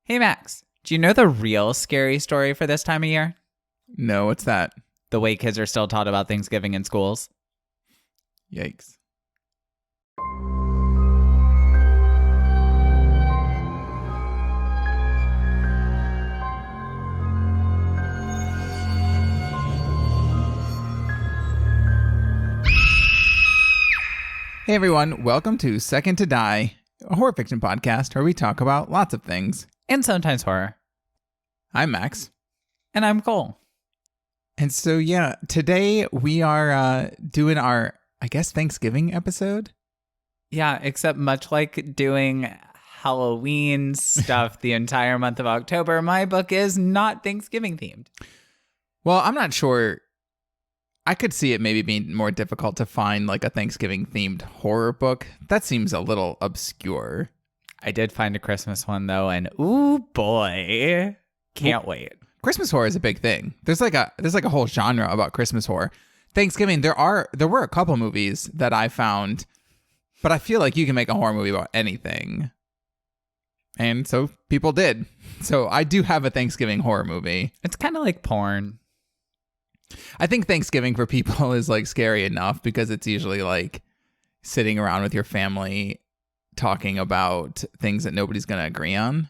Hey, Max, do you know the real scary story for this time of year? No, what's that? The way kids are still taught about Thanksgiving in schools. Yikes. Hey everyone, welcome to Second to Die, a horror fiction podcast where we talk about lots of things. And sometimes horror. I'm Max. And I'm Cole. And so, today we are doing our, Thanksgiving episode. Yeah, except much like doing Halloween stuff the entire month of October, my book is not Thanksgiving themed. Well, I'm not sure. I could see it maybe being more difficult to find like a Thanksgiving themed horror book. That seems a little obscure. I did find a Christmas one though, and ooh boy, can't wait. Christmas horror is a big thing. There's like a whole genre about Christmas horror. Thanksgiving, there were a couple movies that I found, but I feel like you can make a horror movie about anything. And so people did. So I do have a Thanksgiving horror movie. It's kind of like porn. I think Thanksgiving for people is like scary enough because it's usually like sitting around with your family talking about things that nobody's going to agree on.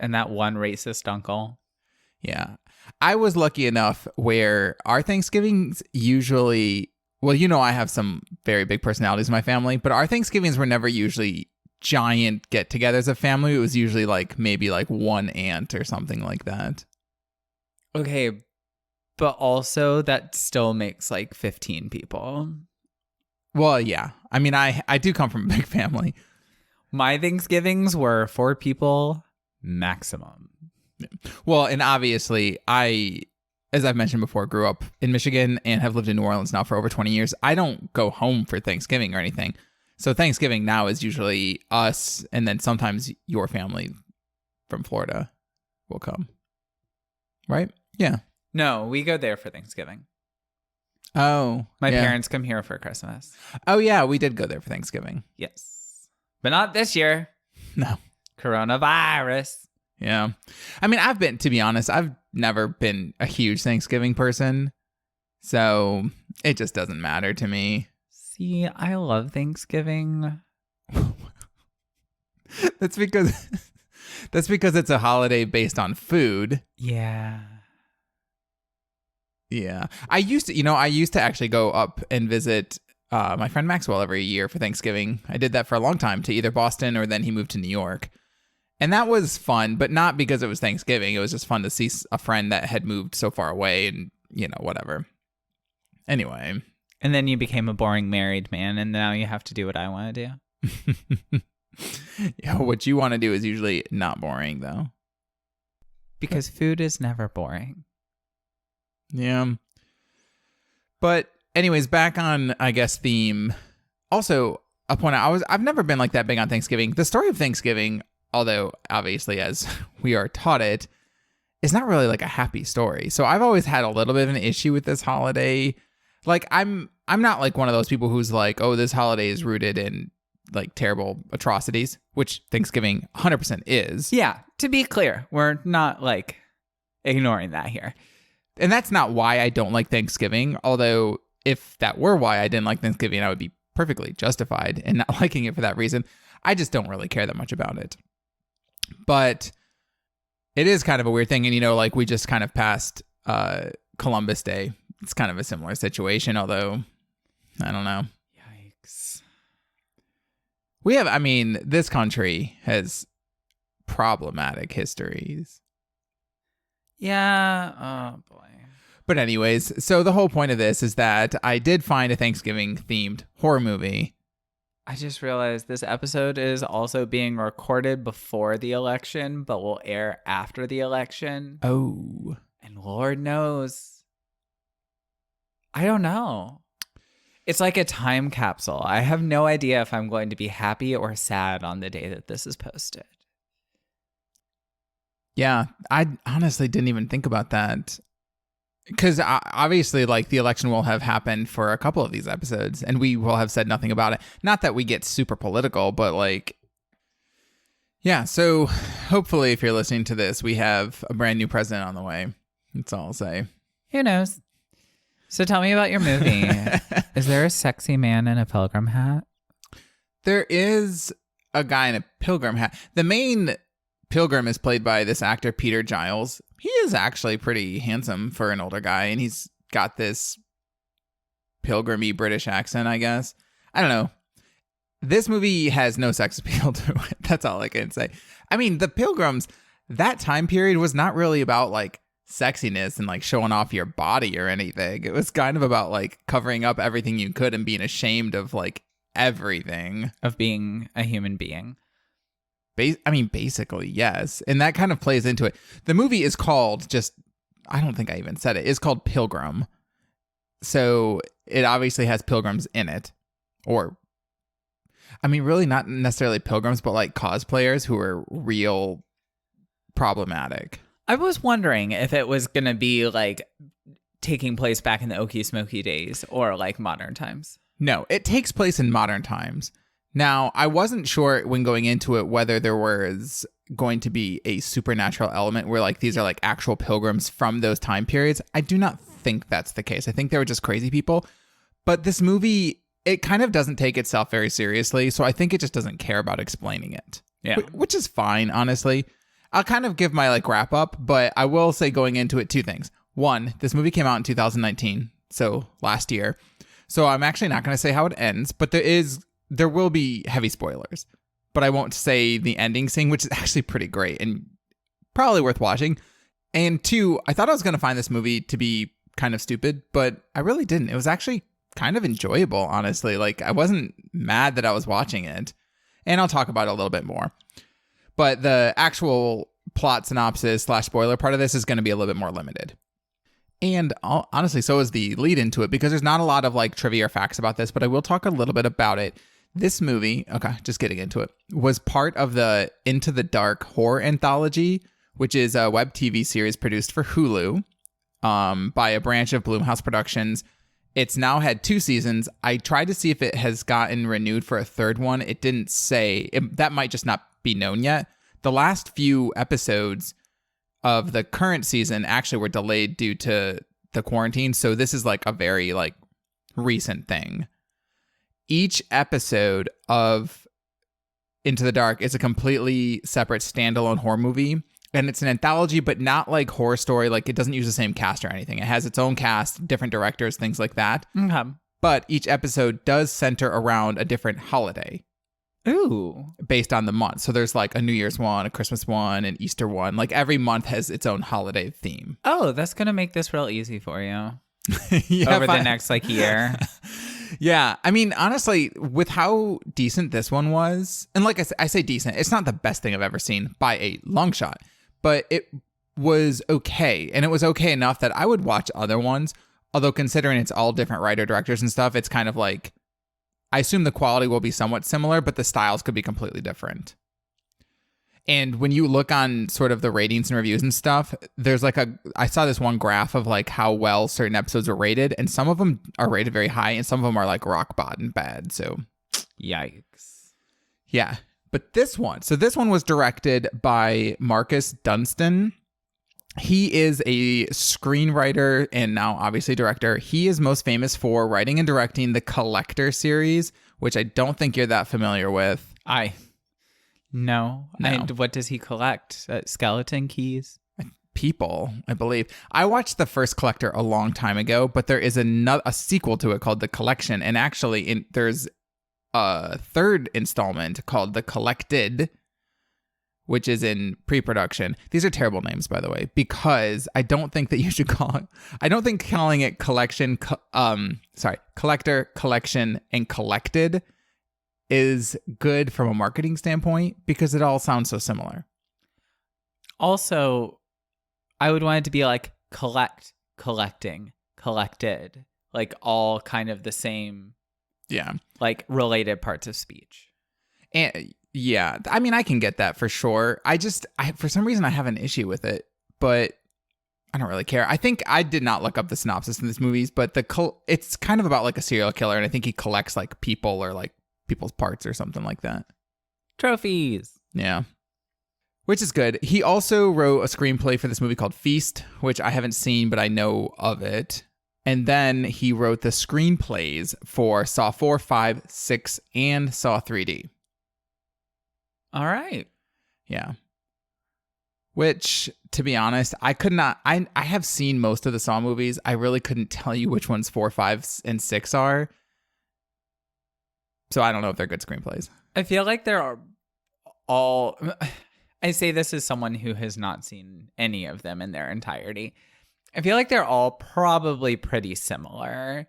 And that one racist uncle. Yeah. I was lucky enough where our Thanksgivings usually, well, I have some very big personalities in my family, but our Thanksgivings were never usually giant get-togethers of family. It was usually like maybe like one aunt or something like that. Okay, but also that still makes like 15 people. Well, yeah. I mean, I do come from a big family. My Thanksgivings were 4 people maximum. Well, and obviously, as I've mentioned before, grew up in Michigan and have lived in New Orleans now for over 20 years. I don't go home for Thanksgiving or anything. So Thanksgiving now is usually us, and then sometimes your family from Florida will come. Right? Yeah. No, we go there for Thanksgiving. Oh. My parents come here for Christmas. Oh, yeah, we did go there for Thanksgiving. Yes. But not this year. No. Coronavirus. Yeah. I mean, to be honest, I've never been a huge Thanksgiving person. So it just doesn't matter to me. See, I love Thanksgiving. That's because it's a holiday based on food. Yeah. Yeah. I used to actually go up and visit my friend Maxwell every year for Thanksgiving. I did that for a long time to either Boston or then he moved to New York. And that was fun, but not because it was Thanksgiving. It was just fun to see a friend that had moved so far away and, whatever. Anyway. And then you became a boring married man, and now you have to do what I want to do. Yeah, what you want to do is usually not boring, though. Because food is never boring. Yeah. But anyways, back on, I guess, theme. Also, a point I've never been like that big on Thanksgiving. The story of Thanksgiving, although obviously as we are taught it, is not really like a happy story. So I've always had a little bit of an issue with this holiday. Like I'm not like one of those people who's like, oh, this holiday is rooted in like terrible atrocities, which Thanksgiving 100% is. Yeah, to be clear, we're not like ignoring that here. And that's not why I don't like Thanksgiving. Although if that were why I didn't like Thanksgiving, I would be perfectly justified in not liking it for that reason. I just don't really care that much about it. But it is kind of a weird thing. And, like we just kind of passed Columbus Day. It's kind of a similar situation, although I don't know. Yikes. This country has problematic histories. Yeah. Oh, boy. But anyways, so the whole point of this is that I did find a Thanksgiving-themed horror movie. I just realized this episode is also being recorded before the election, but will air after the election. Oh. And Lord knows. I don't know. It's like a time capsule. I have no idea if I'm going to be happy or sad on the day that this is posted. Yeah, I honestly didn't even think about that. Because obviously, like, the election will have happened for a couple of these episodes, and we will have said nothing about it. Not that we get super political, but, like, yeah, so hopefully, if you're listening to this, we have a brand new president on the way. That's all I'll say. Who knows? So tell me about your movie. Is there a sexy man in a pilgrim hat? There is a guy in a pilgrim hat. The main pilgrim is played by this actor, Peter Giles. He is actually pretty handsome for an older guy, and he's got this pilgrimy British accent, I guess. I don't know. This movie has no sex appeal to it. That's all I can say. I mean, the Pilgrims, that time period was not really about like sexiness and like showing off your body or anything. It was kind of about like covering up everything you could and being ashamed of like everything. Of being a human being. Basically, yes. And that kind of plays into it. The movie is called I don't think I even said it. It's called Pilgrim. So it obviously has pilgrims in it. Or, I mean, really not necessarily pilgrims, but like cosplayers who are real problematic. I was wondering if it was going to be like taking place back in the Okie Smoky days or like modern times. No, it takes place in modern times. Now, I wasn't sure when going into it whether there was going to be a supernatural element where like these are like actual pilgrims from those time periods. I do not think that's the case. I think they were just crazy people. But this movie, it kind of doesn't take itself very seriously. So I think it just doesn't care about explaining it. Yeah. Which is fine, honestly. I'll kind of give my like wrap up, but I will say going into it, two things. One, this movie came out in 2019, so last year. So I'm actually not going to say how it ends, but there will be heavy spoilers. But I won't say the ending scene, which is actually pretty great and probably worth watching. And two, I thought I was going to find this movie to be kind of stupid, but I really didn't. It was actually kind of enjoyable, honestly. Like, I wasn't mad that I was watching it. And I'll talk about it a little bit more. But the actual plot synopsis / spoiler part of this is going to be a little bit more limited. And honestly, so is the lead into it, because there's not a lot of like trivia or facts about this, but I will talk a little bit about it. This movie, okay, just getting into it, was part of the Into the Dark horror anthology, which is a web TV series produced for Hulu by a branch of Blumhouse Productions. It's now had 2 seasons. I tried to see if it has gotten renewed for a third one. It didn't say. That might just not be known yet. The last few episodes of the current season actually were delayed due to the quarantine. So this is like a very like recent thing. Each episode of Into the Dark is a completely separate standalone horror movie. And it's an anthology, but not like horror story. Like, it doesn't use the same cast or anything. It has its own cast, different directors, things like that. Okay. But each episode does center around a different holiday. Ooh. Based on the month. So there's like a New Year's one, a Christmas one, an Easter one. Like, every month has its own holiday theme. Oh, that's going to make this real easy for you. Yeah, over the next like year. Yeah. I mean, honestly, with how decent this one was, and like I say decent, it's not the best thing I've ever seen by a long shot, but it was okay. And it was okay enough that I would watch other ones. Although considering it's all different writer directors and stuff, it's kind of like, I assume the quality will be somewhat similar, but the styles could be completely different. And when you look on sort of the ratings and reviews and stuff, there's like I saw this one graph of like how well certain episodes are rated, and some of them are rated very high and some of them are like rock bottom bad. So yikes. Yeah. But this one was directed by Marcus Dunstan. He is a screenwriter and now obviously director. He is most famous for writing and directing the Collector series, which I don't think you're that familiar with. No. And what does he collect? Skeleton keys? People, I believe. I watched the first Collector a long time ago, but there is a sequel to it called The Collection. And actually, there's a third installment called The Collected, which is in pre-production. These are terrible names, by the way, because I don't think that you should I don't think calling it Collector, Collection, and Collected is good from a marketing standpoint because it all sounds so similar. Also, I would want it to be like collect, collecting, collected, like all kind of the same, like related parts of speech. And yeah, I mean, I can get that for sure. I for some reason, I have an issue with it, but I don't really care. I think I did not look up the synopsis in this movie, but it's kind of about like a serial killer, and I think he collects like people or like people's parts or something like that. Trophies. Yeah. Which is good. He also wrote a screenplay for this movie called Feast, which I haven't seen, but I know of it. And then he wrote the screenplays for Saw 4, 5, 6, and Saw 3D. All right. Yeah. Which, to be honest, I could not... I have seen most of the Saw movies. I really couldn't tell you which ones 4, 5, and 6 are. So I don't know if they're good screenplays. I feel like they're all... I say this as someone who has not seen any of them in their entirety. I feel like they're all probably pretty similar.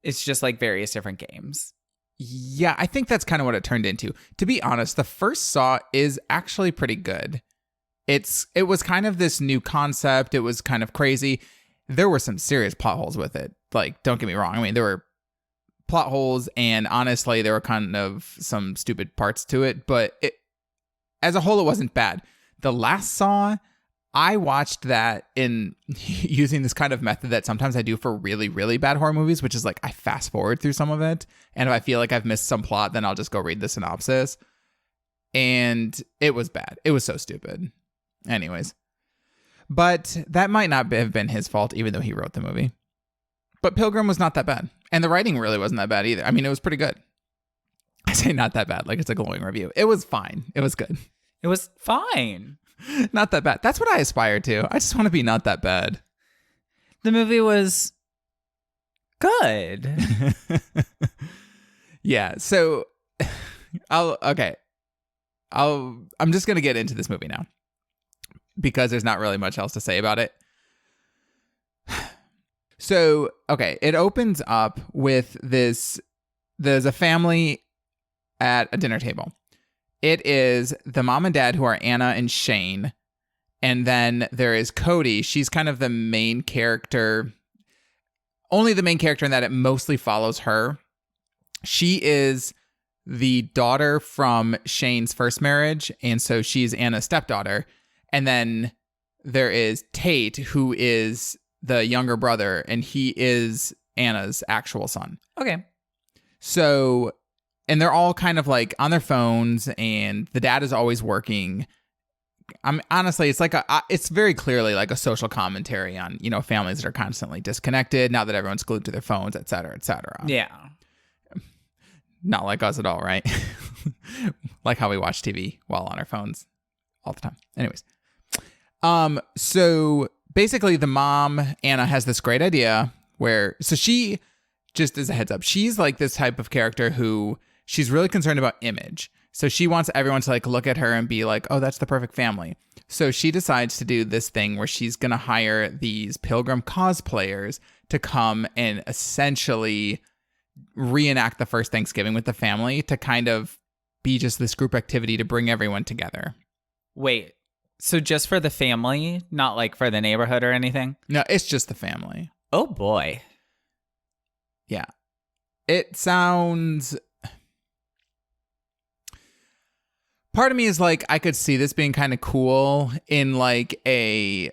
It's just like various different games. Yeah, I think that's kind of what it turned into. To be honest, the first Saw is actually pretty good. It was kind of this new concept. It was kind of crazy. There were some serious plot holes with it. Like, don't get me wrong. I mean, there were plot holes, and honestly, there were kind of some stupid parts to it, but as a whole, it wasn't bad. The last Saw, I watched that in using this kind of method that sometimes I do for really, really bad horror movies, which is like I fast forward through some of it. And if I feel like I've missed some plot, then I'll just go read the synopsis. And it was bad. It was so stupid. Anyways. But that might not have been his fault, even though he wrote the movie. But Pilgrim was not that bad. And the writing really wasn't that bad either. I mean, it was pretty good. I say not that bad, like it's a glowing review. It was fine. It was good. It was fine. Not that bad. That's what I aspire to. I just want to be not that bad. The movie was good. Yeah. So I'm just going to get into this movie now because there's not really much else to say about it. So, okay, it opens up with this. There's a family at a dinner table. It is the mom and dad who are Anna and Shane. And then there is Cody. She's kind of the main character. Only the main character in that it mostly follows her. She is the daughter from Shane's first marriage. And so she's Anna's stepdaughter. And then there is Tate, who is the younger brother. And he is Anna's actual son. Okay. So... and they're all kind of on their phones, and the dad is always working. Honestly, it's it's very clearly a social commentary on, families that are constantly disconnected now that everyone's glued to their phones, et cetera, et cetera. Yeah. Not like us at all, right? Like how we watch TV while on our phones all the time. Anyways. So basically the mom, Anna, has this great idea so she, just as a heads up, she's this type of character who she's really concerned about image. So she wants everyone to look at her and be like, oh, that's the perfect family. So she decides to do this thing where she's going to hire these Pilgrim cosplayers to come and essentially reenact the first Thanksgiving with the family to kind of be just this group activity to bring everyone together. Wait, so just for the family, not for the neighborhood or anything? No, it's just the family. Oh, boy. Yeah. It sounds... part of me is I could see this being kind of cool in an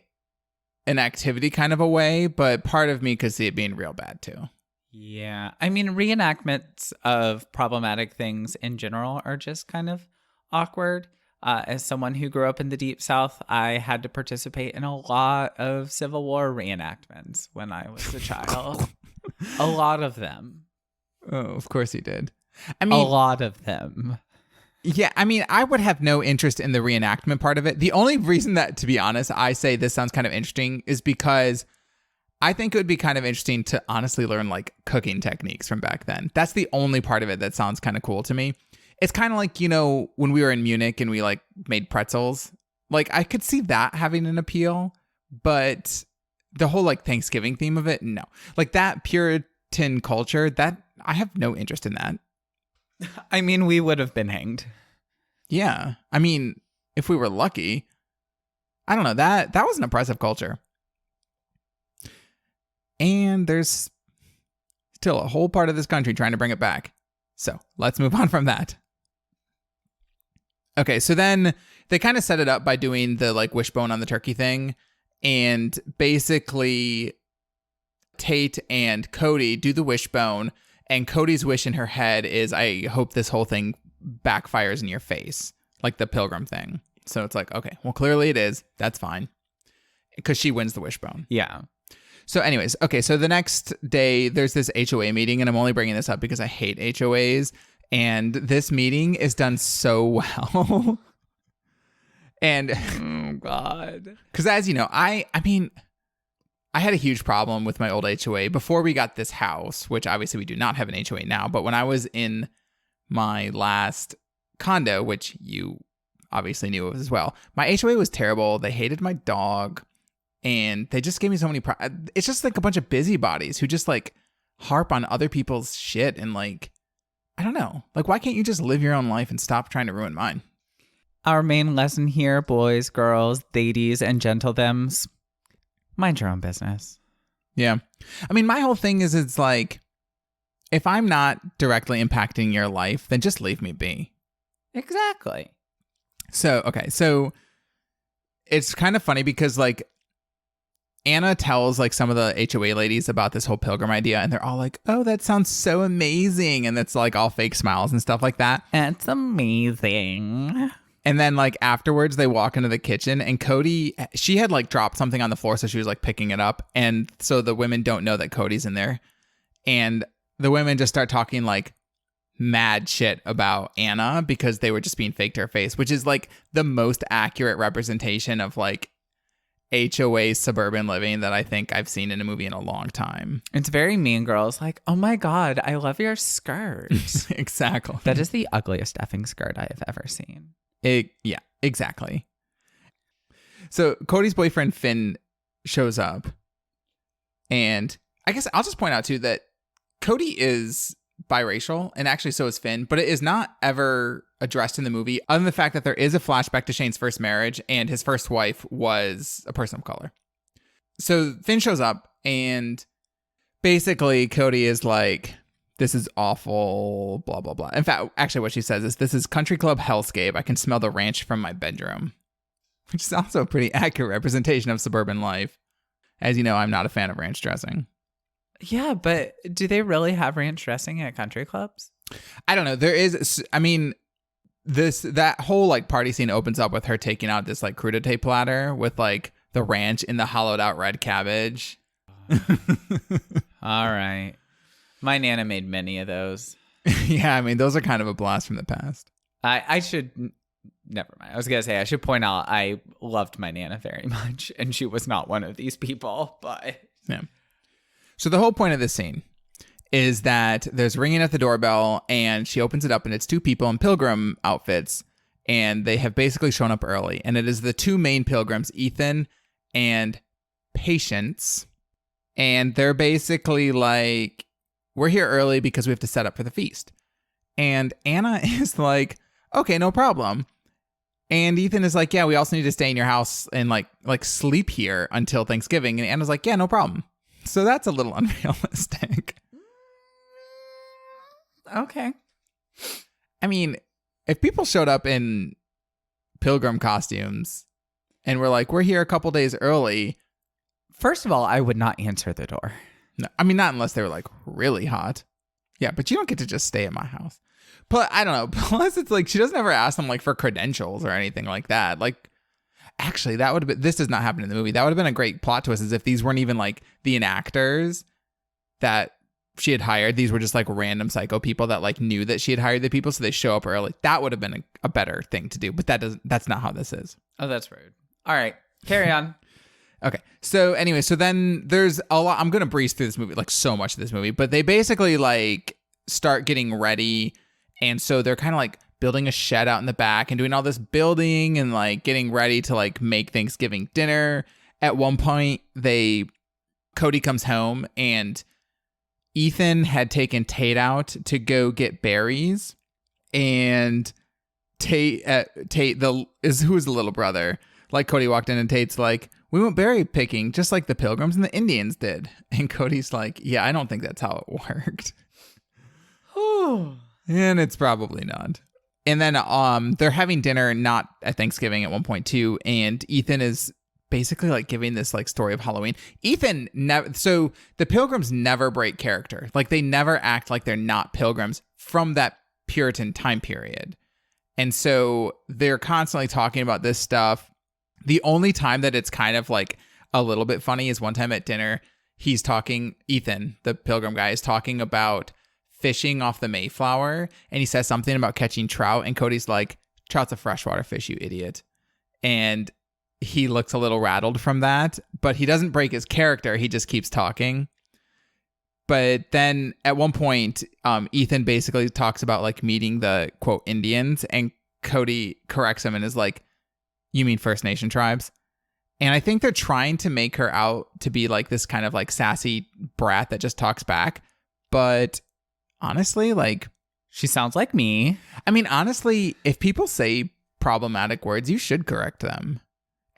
activity kind of a way, but part of me could see it being real bad too. Yeah. I mean, reenactments of problematic things in general are just kind of awkward. As someone who grew up in the Deep South, I had to participate in a lot of Civil War reenactments when I was a child. A lot of them. Oh, of course you did. I mean, a lot of them. Yeah, I mean, I would have no interest in the reenactment part of it. The only reason that, to be honest, I say this sounds kind of interesting is because I think it would be kind of interesting to honestly learn cooking techniques from back then. That's the only part of it that sounds kind of cool to me. It's kind of when we were in Munich and we made pretzels. I could see that having an appeal, but the whole Thanksgiving theme of it, no. That Puritan culture, that I have no interest in that. I mean, we would have been hanged. Yeah. I mean, if we were lucky. I don't know. That was an oppressive culture. And there's still a whole part of this country trying to bring it back. So let's move on from that. Okay, so then they kind of set it up by doing the wishbone on the turkey thing. And basically, Tate and Cody do the wishbone. And Cody's wish in her head is, I hope this whole thing backfires in your face, like the Pilgrim thing. So it's like, okay, well, clearly it is. That's fine. Because she wins the wishbone. Yeah. So anyways, okay, so the next day there's this HOA meeting, and I'm only bringing this up because I hate HOAs, and this meeting is done so well. And Oh, God. because as you know, I mean, I had a huge problem with my old HOA before we got this house, which obviously we do not have an HOA now, but when I was in my last condo, which you obviously knew of as well, my HOA was terrible. They hated my dog. And they just gave me so many it's just like a bunch of busybodies who just like harp on other people's shit and like, I don't know. Like, why can't you just live your own life and stop trying to ruin mine? Our main lesson here, boys, girls, ladies, and gentlethems, mind your own business. Yeah. I mean, my whole thing is it's like, if I'm not directly impacting your life, then just leave me be. Exactly. So, okay. So it's kind of funny because like, Anna tells like some of the HOA ladies about this whole Pilgrim idea, and they're all like, oh, that sounds so amazing. And it's like all fake smiles and stuff like that. It's amazing. And then like afterwards they walk into the kitchen, and Cody, she had like dropped something on the floor, so she was like picking it up. And so the women don't know that Cody's in there. And the women just start talking like mad shit about Anna because they were just being fake to her face, which is like the most accurate representation of like HOA suburban living that I think I've seen in a movie in a long time. It's very Mean Girls. Like, oh my God, I love your skirt. Exactly. That is the ugliest effing skirt I have ever seen. Yeah, exactly. So Cody's boyfriend Finn shows up, and I guess I'll just point out too that Cody is biracial, and actually so is Finn, but it is not ever addressed in the movie, other than the fact that there is a flashback to Shane's first marriage, and his first wife was a person of color. So Finn shows up, and basically Cody is like, this is awful, blah, blah, blah. In fact, actually what she says is, this is country club hellscape. I can smell the ranch from my bedroom, which is also a pretty accurate representation of suburban life. As you know, I'm not a fan of ranch dressing. Yeah, but do they really have ranch dressing at country clubs? I don't know. There is, I mean, that whole like party scene opens up with her taking out this like crudité platter with like the ranch in the hollowed out red cabbage. All right. My Nana made many of those. Yeah, I mean, those are kind of a blast from the past. I should, never mind. I was going to say, I should point out I loved my Nana very much, and she was not one of these people, but. Yeah. So the whole point of this scene is that there's ringing at the doorbell, and she opens it up, and it's two people in Pilgrim outfits, and they have basically shown up early. And it is the two main Pilgrims, Ethan and Patience. And they're basically like, we're here early because we have to set up for the feast. And Anna is like, okay, no problem. And Ethan is like, yeah, we also need to stay in your house and like sleep here until Thanksgiving. And Anna's like, yeah, no problem. So that's a little unrealistic. Okay. I mean, if people showed up in Pilgrim costumes and were like, we're here a couple days early. First of all, I would not answer the door. No, I mean, not unless they were like really hot. Yeah, but you don't get to just stay at my house. But I don't know. Plus, it's like she doesn't ever ask them like for credentials or anything like that. Like, actually, that would have been, this does not happen in the movie. That would have been a great plot twist, as if these weren't even like the enactors that she had hired. These were just like random psycho people that like knew that she had hired the people, so they show up early. That would have been a better thing to do. But that's not how this is. Oh, that's rude. All right, carry on. Okay. So anyway, so then there's a lot. I'm going to breeze through this movie, like so much of this movie, but they basically like start getting ready. And so they're kind of like building a shed out in the back and doing all this building and like getting ready to like make Thanksgiving dinner. At one point, Cody comes home, and Ethan had taken Tate out to go get berries. And Tate, who was the little brother, like Cody walked in, and Tate's like, we went berry picking just like the Pilgrims and the Indians did. And Cody's like, yeah, I don't think that's how it worked. And it's probably not. And then they're having dinner not at Thanksgiving at one point too. And Ethan is basically like giving this like story of Halloween. Ethan never, so the Pilgrims never break character. Like they never act like they're not Pilgrims from that Puritan time period. And so they're constantly talking about this stuff. The only time that it's kind of like a little bit funny is one time at dinner, he's talking, Ethan, the Pilgrim guy, is talking about fishing off the Mayflower. And he says something about catching trout. And Cody's like, trout's a freshwater fish, you idiot. And he looks a little rattled from that. But he doesn't break his character. He just keeps talking. But then at one point, Ethan basically talks about like meeting the quote Indians, and Cody corrects him and is like, you mean First Nation tribes? And I think they're trying to make her out to be like this kind of like sassy brat that just talks back. But honestly, like, she sounds like me. I mean, honestly, if people say problematic words, you should correct them.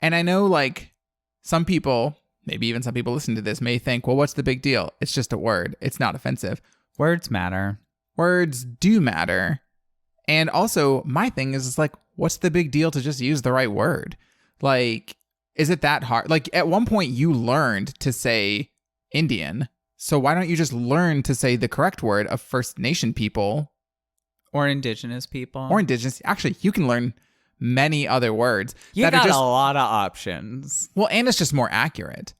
And I know like some people, maybe even some people listening to this may think, well, what's the big deal? It's just a word. It's not offensive. Words matter. Words do matter. And also, my thing is like, what's the big deal to just use the right word? Like, is it that hard? Like, at one point, you learned to say Indian. So why don't you just learn to say the correct word of First Nation people? Or indigenous people. Or indigenous. Actually, you can learn many other words. You got a lot of options. Well, and it's just more accurate.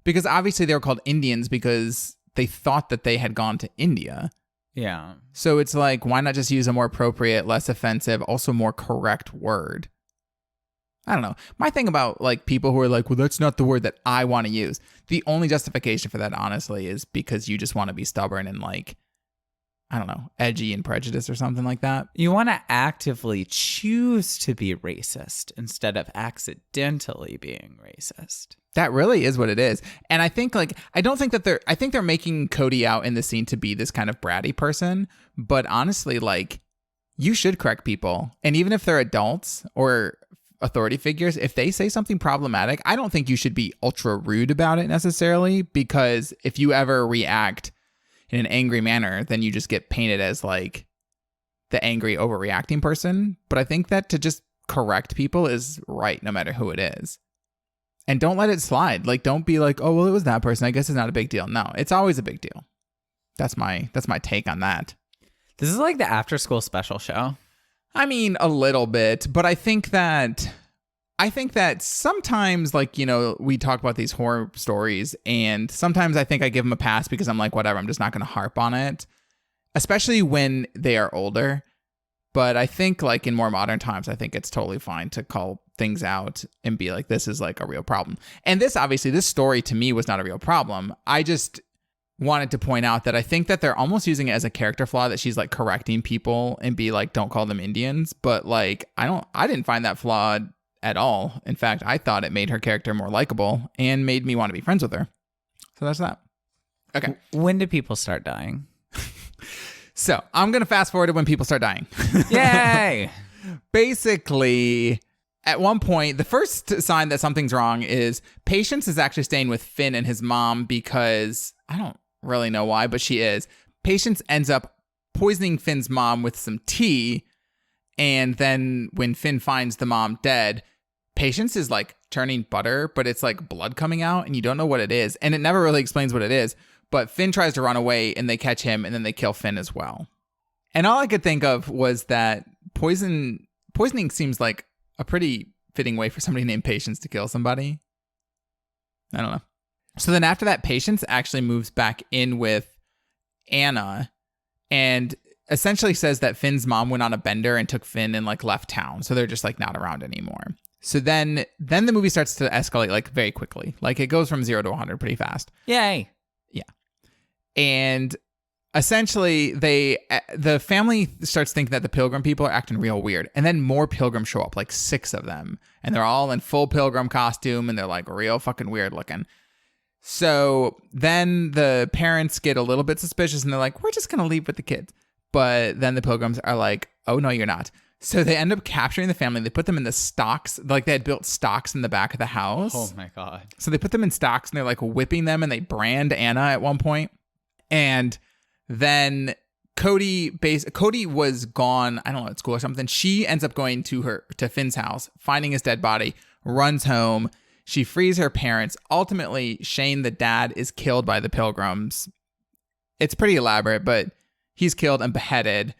Because obviously they were called Indians because they thought that they had gone to India. Yeah. So it's like, why not just use a more appropriate, less offensive, also more correct word? I don't know. My thing about like people who are like, well, that's not the word that I want to use. The only justification for that, honestly, is because you just want to be stubborn and like, I don't know, edgy and prejudiced or something like that. You want to actively choose to be racist instead of accidentally being racist. That really is what it is. And I think like, I think they're making Cody out in the scene to be this kind of bratty person. But honestly, like, you should correct people. And even if they're adults or authority figures, if they say something problematic, I don't think you should be ultra rude about it necessarily, because if you ever react in an angry manner, then you just get painted as like the angry overreacting person. But I think that to just correct people is right, no matter who it is. And don't let it slide. Like, don't be like, oh, well, it was that person, I guess it's not a big deal. No, it's always a big deal. That's my take on that. This is like the after school special show. I mean, a little bit, but I think that sometimes, like, you know, we talk about these horror stories, and sometimes I think I give them a pass because I'm like, whatever, I'm just not going to harp on it, especially when they are older. But I think like in more modern times, I think it's totally fine to call things out and be like, this is like a real problem. And this story to me was not a real problem. I just wanted to point out that I think that they're almost using it as a character flaw, that she's like correcting people and be like, don't call them Indians. But like, I didn't find that flawed at all. In fact, I thought it made her character more likable and made me want to be friends with her. So that's that. Okay. When do people start dying? So I'm going to fast forward to when people start dying. Yay! Basically, at one point, the first sign that something's wrong is Patience is actually staying with Finn and his mom because I don't really know why, but she is. Patience ends up poisoning Finn's mom with some tea. And then when Finn finds the mom dead, Patience is like turning butter, but it's like blood coming out and you don't know what it is. And it never really explains what it is. But Finn tries to run away and they catch him and then they kill Finn as well. And all I could think of was that poisoning seems like a pretty fitting way for somebody named Patience to kill somebody. I don't know. So then after that, Patience actually moves back in with Anna and essentially says that Finn's mom went on a bender and took Finn and like left town. So they're just like not around anymore. So then the movie starts to escalate like very quickly. Like it goes from 0 to 100 pretty fast. Yay. Yeah. And essentially the family starts thinking that the Pilgrim people are acting real weird. And then more Pilgrims show up, like 6 of them. And they're all in full Pilgrim costume and they're like real fucking weird looking. So then the parents get a little bit suspicious and they're like, we're just going to leave with the kids. But then the Pilgrims are like, oh, no, you're not. So they end up capturing the family. They put them in the stocks. Like they had built stocks in the back of the house. Oh, my God. So they put them in stocks and they're like whipping them and they brand Anna at one point. And then Cody was gone, I don't know, at school or something. She ends up going to Finn's house, finding his dead body, runs home. She frees her parents. Ultimately, Shane, the dad, is killed by the Pilgrims. It's pretty elaborate, but he's killed and beheaded.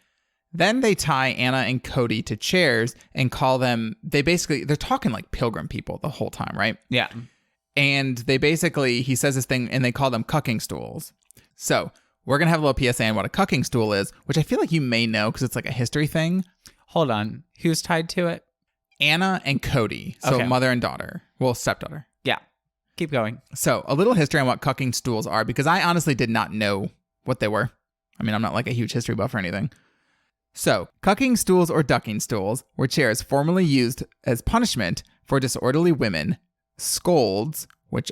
Then they tie Anna and Cody to chairs and call them, they're talking like Pilgrim people the whole time, right? Yeah. And he says this thing and they call them cucking stools. So we're going to have a little PSA on what a cucking stool is, which I feel like you may know because it's like a history thing. Hold on. Who's tied to it? Anna and Cody. So Okay. mother and daughter. Well, stepdaughter. Yeah. Keep going. So a little history on what cucking stools are, because I honestly did not know what they were. I mean, I'm not like a huge history buff or anything. So cucking stools or ducking stools were chairs formerly used as punishment for disorderly women, scolds, which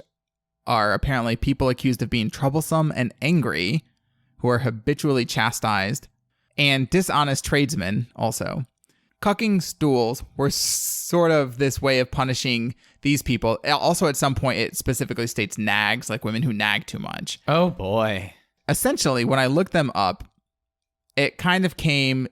are apparently people accused of being troublesome and angry, who are habitually chastised, and dishonest tradesmen also. Cucking stools were sort of this way of punishing these people. Also, at some point, it specifically states nags, like women who nag too much. Oh, boy. Essentially, when I looked them up, it kind of came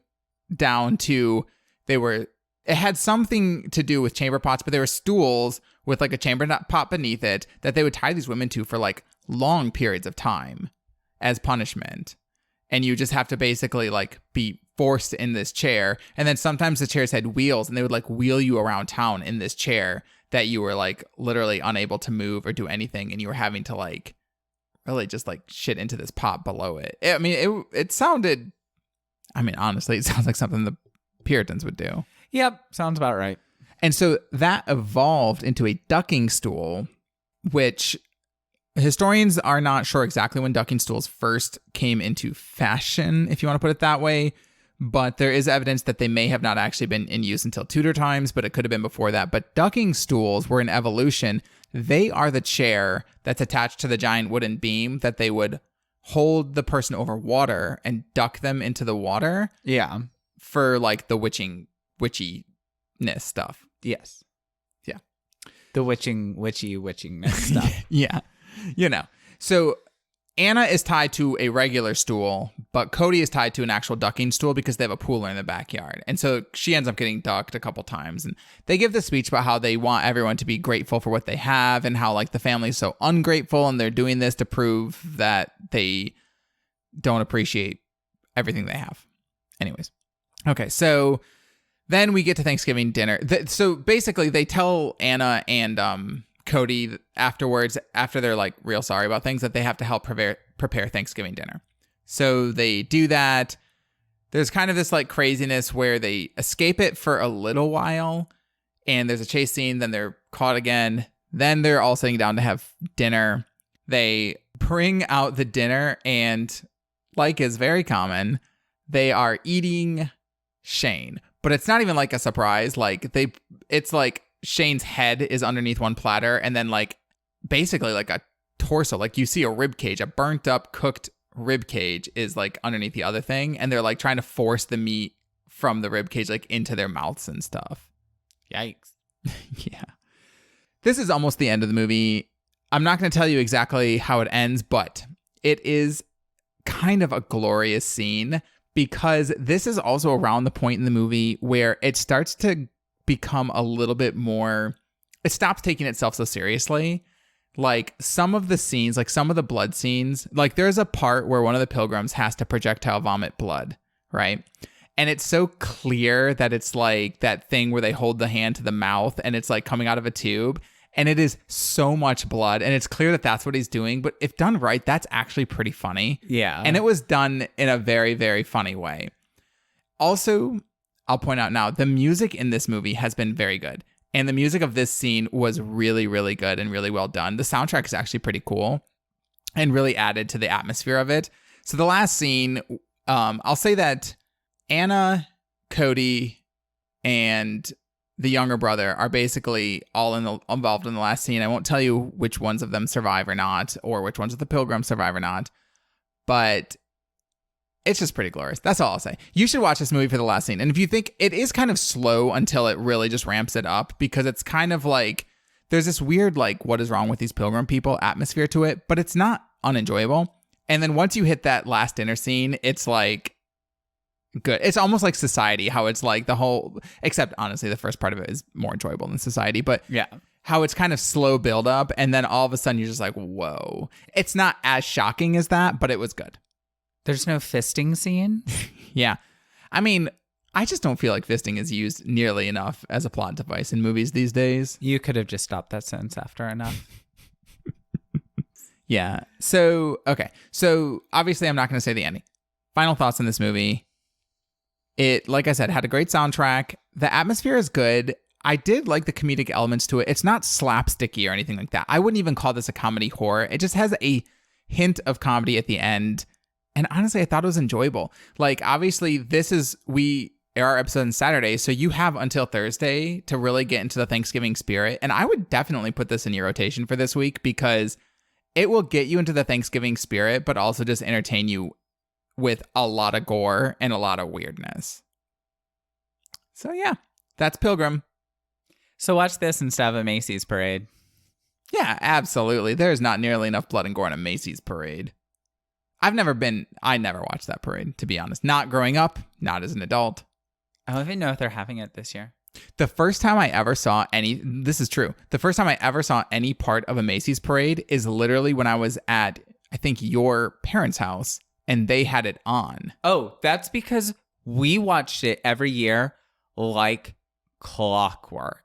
down to it had something to do with chamber pots, but they were stools with like a chamber pot beneath it that they would tie these women to for like long periods of time as punishment. And you just have to basically like be forced in this chair. And then sometimes the chairs had wheels and they would like wheel you around town in this chair that you were like literally unable to move or do anything. And you were having to like really just like shit into this pot below it. It sounded, honestly, it sounds like something the Puritans would do. Yep. Sounds about right. And so that evolved into a ducking stool, which historians are not sure exactly when ducking stools first came into fashion, if you want to put it that way. But there is evidence that they may have not actually been in use until Tudor times, but it could have been before that. But ducking stools were an evolution. They are the chair that's attached to the giant wooden beam that they would hold the person over water and duck them into the water. Yeah. For like the witchiness stuff. Yes. Yeah. The witchingness stuff. Yeah. So Anna is tied to a regular stool, but Cody is tied to an actual ducking stool because they have a pool in the backyard. And so she ends up getting ducked a couple times. And they give this speech about how they want everyone to be grateful for what they have and how like the family is so ungrateful and they're doing this to prove that they don't appreciate everything they have. Anyways. Okay, so then we get to Thanksgiving dinner. So basically they tell Anna and Cody afterwards, after they're like real sorry about things, that they have to help prepare Thanksgiving dinner. So they do that. There's kind of this like craziness where they escape it for a little while and there's a chase scene. Then they're caught again. Then they're all sitting down to have dinner. They bring out the dinner and, like is very common, they are eating Shane. But it's not even like a surprise. It's like Shane's head is underneath one platter and then like basically like a torso, like you see a rib cage, a burnt up cooked rib cage is like underneath the other thing, and they're like trying to force the meat from the rib cage like into their mouths and stuff. Yikes. Yeah. This is almost the end of the movie. I'm not going to tell you exactly how it ends, but it is kind of a glorious scene because this is also around the point in the movie where it starts to become a little bit more, it stops taking itself so seriously. Like some of the scenes, like some of the blood scenes, like there's a part where one of the pilgrims has to projectile vomit blood, right? And it's so clear that it's like that thing where they hold the hand to the mouth and it's like coming out of a tube. And it is so much blood. And it's clear that that's what he's doing. But if done right, that's actually pretty funny. Yeah. And it was done in a very, very funny way. Also, I'll point out now, the music in this movie has been very good. And the music of this scene was really, really good and really well done. The soundtrack is actually pretty cool and really added to the atmosphere of it. So the last scene, I'll say that Anna, Cody, and the younger brother are basically all involved in the last scene. I won't tell you which ones of them survive or not, or which ones of the pilgrims survive or not. But it's just pretty glorious. That's all I'll say. You should watch this movie for the last scene. And if you think it is kind of slow until it really just ramps it up, because it's kind of like there's this weird, like, what is wrong with these pilgrim people atmosphere to it, but it's not unenjoyable. And then once you hit that last dinner scene, it's like good. It's almost like Society, how it's like the whole, except honestly, the first part of it is more enjoyable than Society, but yeah, how it's kind of slow build up. And then all of a sudden you're just like, whoa, it's not as shocking as that, but it was good. There's no fisting scene? Yeah. I mean, I just don't feel like fisting is used nearly enough as a plot device in movies these days. You could have just stopped that sentence after enough. Yeah. So, okay. So, obviously, I'm not going to say the ending. Final thoughts on this movie. It, like I said, had a great soundtrack. The atmosphere is good. I did like the comedic elements to it. It's not slapsticky or anything like that. I wouldn't even call this a comedy horror. It just has a hint of comedy at the end. And honestly, I thought it was enjoyable. Like, obviously, we air our episode on Saturday, so you have until Thursday to really get into the Thanksgiving spirit. And I would definitely put this in your rotation for this week because it will get you into the Thanksgiving spirit, but also just entertain you with a lot of gore and a lot of weirdness. So yeah, that's Pilgrim. So watch this instead of a Macy's parade. Yeah, absolutely. There's not nearly enough blood and gore in a Macy's parade. I never watched that parade, to be honest. Not growing up, not as an adult. I don't even know if they're having it this year. The first time I ever saw this is true. The first time I ever saw any part of a Macy's parade is literally when I was at, I think, your parents' house and they had it on. Oh, that's because we watched it every year like clockwork.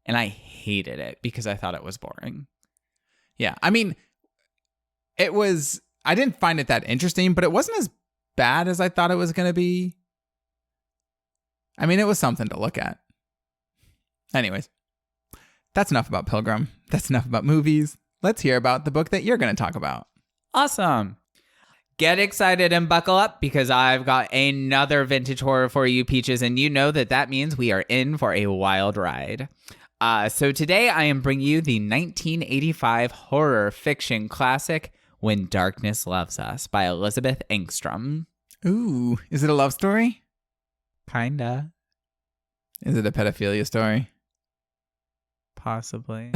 And I hated it because I thought it was boring. Yeah, I mean, I didn't find it that interesting, but it wasn't as bad as I thought it was going to be. I mean, it was something to look at. Anyways, that's enough about Pilgrim. That's enough about movies. Let's hear about the book that you're going to talk about. Awesome. Get excited and buckle up because I've got another vintage horror for you, Peaches, and you know that means we are in for a wild ride. So today I am bringing you the 1985 horror fiction classic, When Darkness Loves Us by Elizabeth Engstrom. Ooh, is it a love story? Kinda. Is it a pedophilia story? Possibly.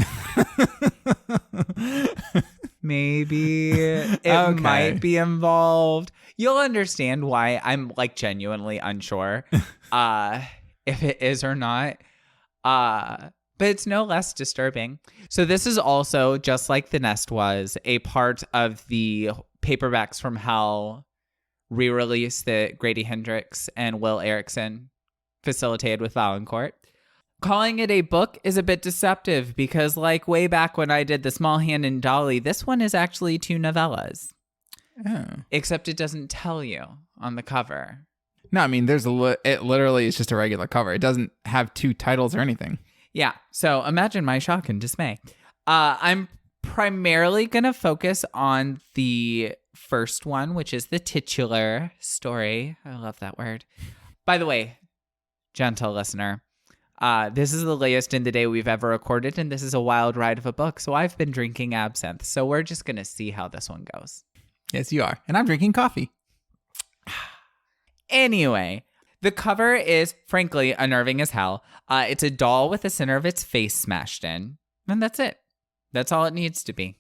Maybe. It might be involved. You'll understand why I'm like genuinely unsure if it is or not. But it's no less disturbing. So this is also, just like The Nest was, a part of the Paperbacks from Hell re-release that Grady Hendrix and Will Erickson facilitated with Valancourt. Calling it a book is a bit deceptive because, like way back when I did The Small Hand and Dolly, this one is actually 2 novellas. Oh. Except it doesn't tell you on the cover. No, I mean, it literally is just a regular cover. It doesn't have 2 titles or anything. Yeah, so imagine my shock and dismay. I'm primarily going to focus on the first one, which is the titular story. I love that word. By the way, gentle listener, this is the latest in the day we've ever recorded, and this is a wild ride of a book, so I've been drinking absinthe, so we're just going to see how this one goes. Yes, you are. And I'm drinking coffee. Anyway, the cover is, frankly, unnerving as hell. It's a doll with the center of its face smashed in. And that's it. That's all it needs to be.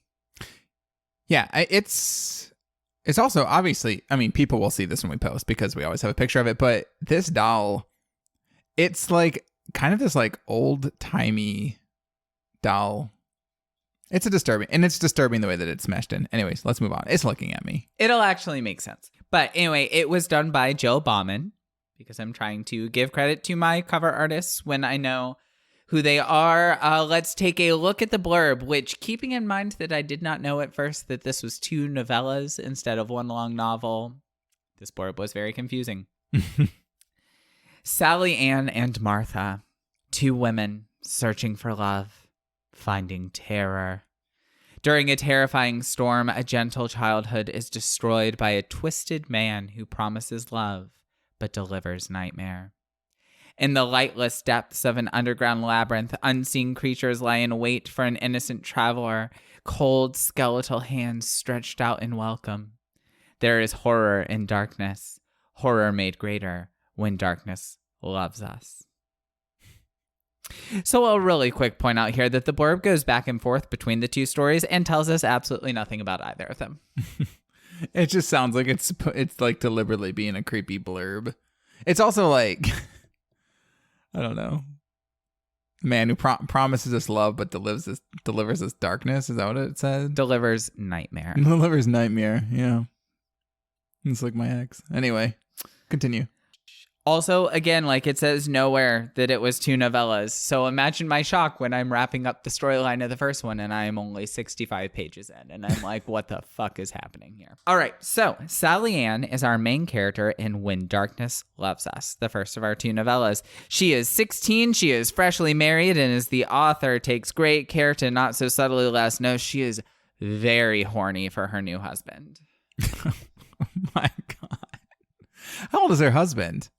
Yeah, it's also, obviously, I mean, people will see this when we post because we always have a picture of it. But this doll, it's like kind of this like old-timey doll. It's disturbing the way that it's smashed in. Anyways, let's move on. It's looking at me. It'll actually make sense. But anyway, it was done by Jill Bauman, because I'm trying to give credit to my cover artists when I know who they are. Let's take a look at the blurb, which, keeping in mind that I did not know at first that this was 2 novellas instead of 1 long novel, this blurb was very confusing. Sally Ann and Martha, 2 women searching for love, finding terror. During a terrifying storm, a gentle childhood is destroyed by a twisted man who promises love but delivers nightmare. In the lightless depths of an underground labyrinth, unseen creatures lie in wait for an innocent traveler, cold skeletal hands stretched out in welcome. There is horror in darkness, horror made greater when darkness loves us. So I'll really quick point out here that the blurb goes back and forth between the 2 stories and tells us absolutely nothing about either of them. It just sounds like it's like deliberately being a creepy blurb. It's also like, I don't know, man who promises us love but delivers us darkness. Is that what it said? Delivers nightmare. Delivers nightmare. Yeah, it's like my ex. Anyway, continue. Also, again, like it says nowhere that it was 2 novellas. So imagine my shock when I'm wrapping up the storyline of the first one and I'm only 65 pages in. And I'm like, what the fuck is happening here? All right. So Sally Ann is our main character in When Darkness Loves Us, the first of our 2 novellas. She is 16. She is freshly married. And as the author takes great care to not so subtly let us know, she is very horny for her new husband. Oh my God. How old is her husband?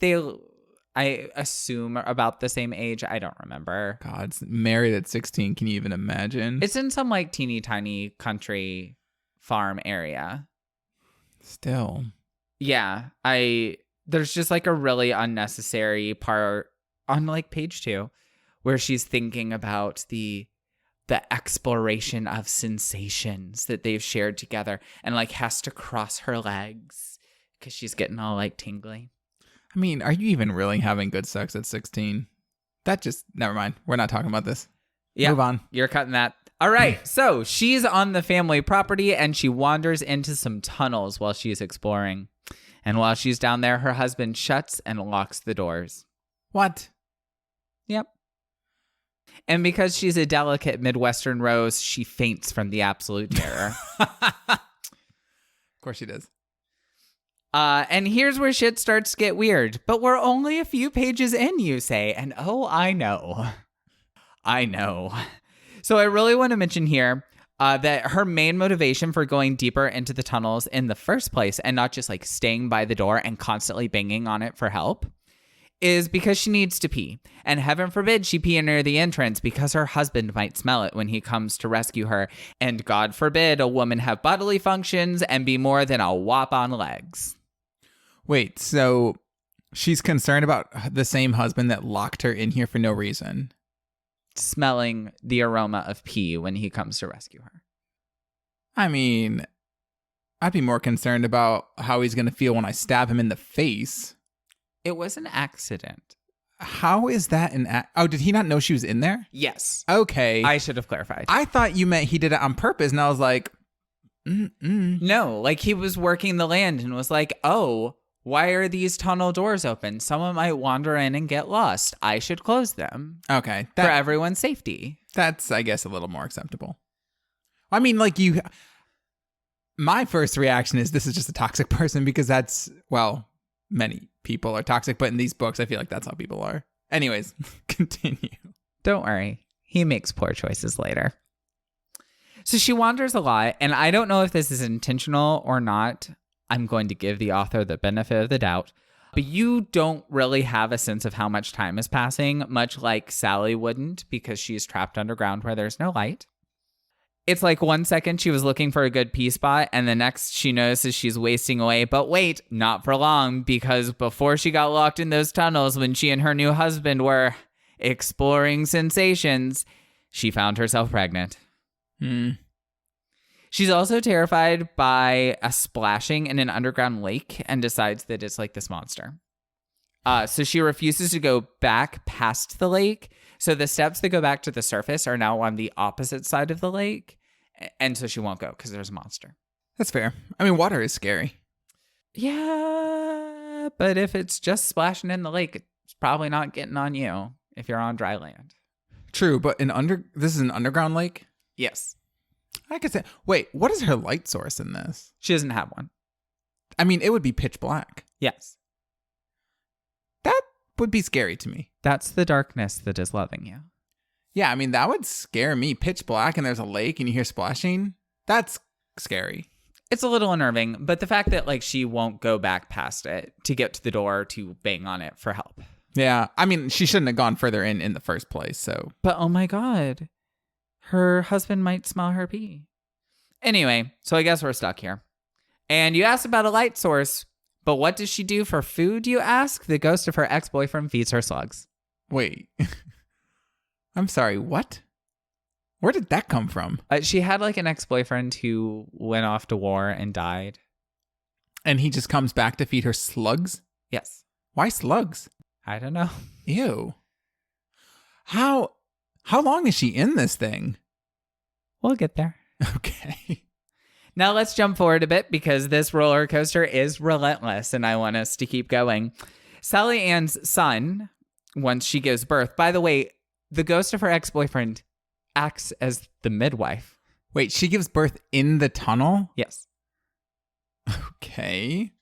I assume, about the same age. I don't remember. God, married at 16. Can you even imagine? It's in some like teeny tiny country farm area. Still. Yeah. There's just like a really unnecessary part on like page 2 where she's thinking about the exploration of sensations that they've shared together and like has to cross her legs because she's getting all like tingly. I mean, are you even really having good sex at 16? Never mind. We're not talking about this. Yeah, move on. You're cutting that. All right. So she's on the family property and she wanders into some tunnels while she's exploring. And while she's down there, her husband shuts and locks the doors. What? Yep. And because she's a delicate Midwestern rose, she faints from the absolute terror. Of course she does. And here's where shit starts to get weird. But we're only a few pages in, you say. And oh, I know. So I really want to mention here that her main motivation for going deeper into the tunnels in the first place and not just like staying by the door and constantly banging on it for help is because she needs to pee. And heaven forbid she pee near the entrance because her husband might smell it when he comes to rescue her. And God forbid a woman have bodily functions and be more than a wop on legs. Wait, so she's concerned about the same husband that locked her in here for no reason. Smelling the aroma of pee when he comes to rescue her. I mean, I'd be more concerned about how he's going to feel when I stab him in the face. It was an accident. How is that Oh, did he not know she was in there? Yes. Okay. I should have clarified. I thought you meant he did it on purpose, and I was like, No, like he was working the land and was like, oh, why are these tunnel doors open? Someone might wander in and get lost. I should close them. Okay. For everyone's safety. That's, I guess, a little more acceptable. I mean, like my first reaction is this is just a toxic person because that's, well, many people are toxic, but in these books, I feel like that's how people are. Anyways, continue. Don't worry. He makes poor choices later. So she wanders a lot, and I don't know if this is intentional or not. I'm going to give the author the benefit of the doubt. But you don't really have a sense of how much time is passing, much like Sally wouldn't because she's trapped underground where there's no light. It's like 1 second she was looking for a good pee spot, and the next she notices she's wasting away. But wait, not for long, because before she got locked in those tunnels when she and her new husband were exploring sensations, she found herself pregnant. She's also terrified by a splashing in an underground lake and decides that it's like this monster. So she refuses to go back past the lake. So the steps that go back to the surface are now on the opposite side of the lake. And so she won't go because there's a monster. That's fair. I mean, water is scary. Yeah, but if it's just splashing in the lake, it's probably not getting on you if you're on dry land. True, but this is an underground lake? Yes. I could say, wait, what is her light source in this? She doesn't have one. I mean, it would be pitch black. Yes. That would be scary to me. That's the darkness that is loving you. Yeah, I mean, that would scare me. Pitch black and there's a lake and you hear splashing. That's scary. It's a little unnerving, but the fact that like she won't go back past it to get to the door to bang on it for help. Yeah, I mean, she shouldn't have gone further in the first place, so. But oh my God, her husband might smell her pee. Anyway, so I guess we're stuck here. And you asked about a light source, but what does she do for food, you ask? The ghost of her ex-boyfriend feeds her slugs. Wait. I'm sorry, what? Where did that come from? She had like an ex-boyfriend who went off to war and died. And he just comes back to feed her slugs? Yes. Why slugs? I don't know. Ew. How long is she in this thing? We'll get there. Okay. Now let's jump forward a bit because this roller coaster is relentless and I want us to keep going. Sally Ann's son, once she gives birth, by the way, the ghost of her ex-boyfriend acts as the midwife. Wait, she gives birth in the tunnel? Yes. Okay.